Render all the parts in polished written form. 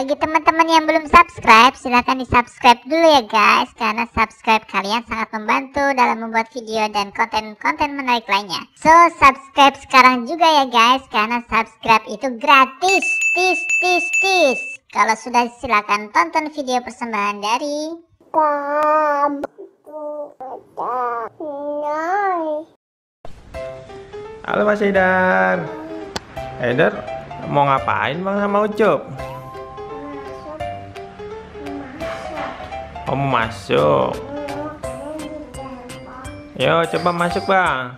Bagi teman-teman yang belum subscribe, silahkan di subscribe dulu ya guys, karena subscribe kalian sangat membantu dalam membuat video dan konten-konten menarik lainnya. So subscribe sekarang juga ya guys, karena subscribe itu gratis. Kalau sudah, silahkan tonton video persembahan dari Halo Mas Haidar. Haidar mau ngapain Bang sama Ucup? Oh, mau masuk. Yo, coba masuk Bang.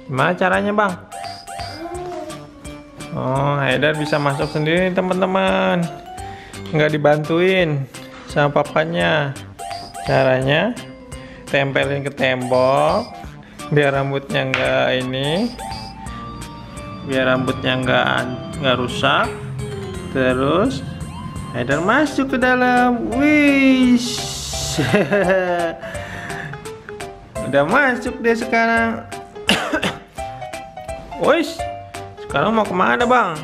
Gimana caranya Bang? Oh, Haidar bisa masuk sendiri teman-teman, nggak dibantuin sama papanya. Caranya tempelin ke tembok biar rambutnya nggak rusak. Terus Haidar masuk ke dalam. Wish. Udah masuk deh sekarang. Wish. Sekarang mau kemana Bang?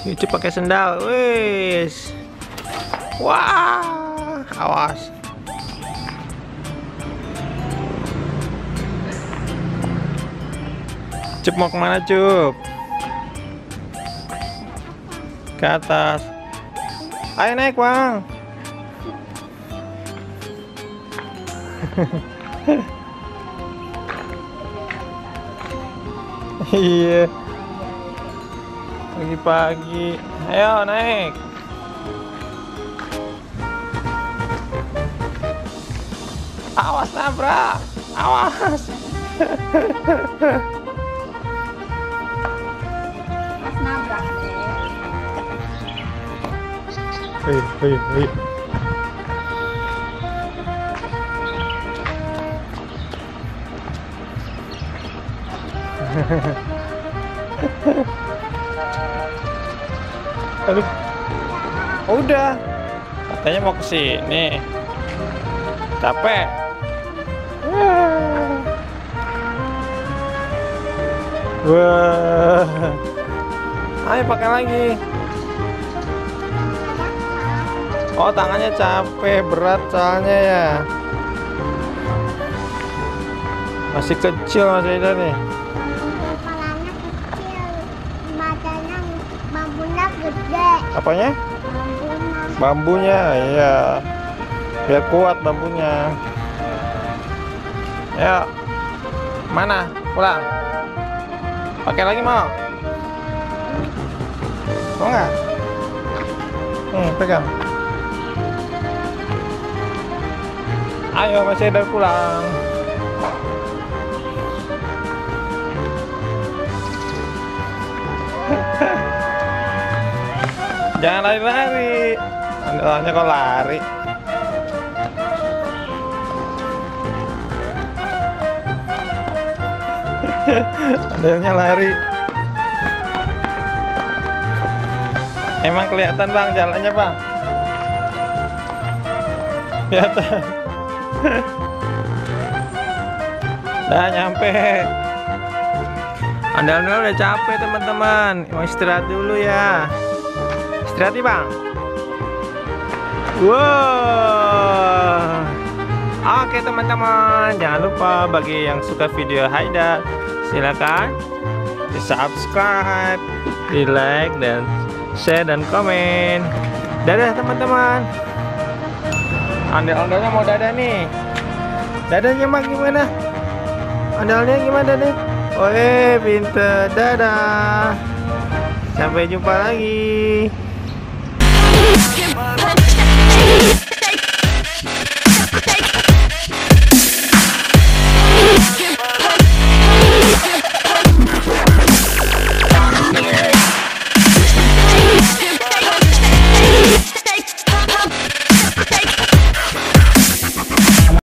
Ucup pakai sendal. Wish. Wah, awas. Cup mau kemana Cup? Ke atas. Ayo naik Bang. Iya. Pagi-pagi. Ayo naik. Awas nabrak. Awas. nabrak deh. Hei. Aduh. Oh, udah. Katanya mau ke sini. Capek. Wah. Ayo pakai lagi. Oh, tangannya capek, berat soalnya ya. Masih kecil Mas Haidar nih. Kepalanya kecil, badannya bambunya gede. Apanya? Bambunya, iya. Biar kuat bambunya. Ya. Mana? Pulang. Pakai lagi mau? Mau nggak? Pegang. Ayo Mas Haidar pulang. Jangan lari-lari. Andalnya kok lari. Andalnya lari. Emang kelihatan Bang jalannya Bang? Kelihatan. Udah nyampe. Andal-andal udah capek teman-teman. Mau istirahat dulu ya. Istirahat nih Bang. Wow. Oke teman-teman, jangan lupa bagi yang suka video Haidar, silakan di subscribe, di like dan share dan komen. Dadah teman-teman. Andal-andalnya mau dadah nih. Dadahnya Bang gimana? Andalnya gimana nih? Oh pinter. Dadah. Sampai jumpa lagi.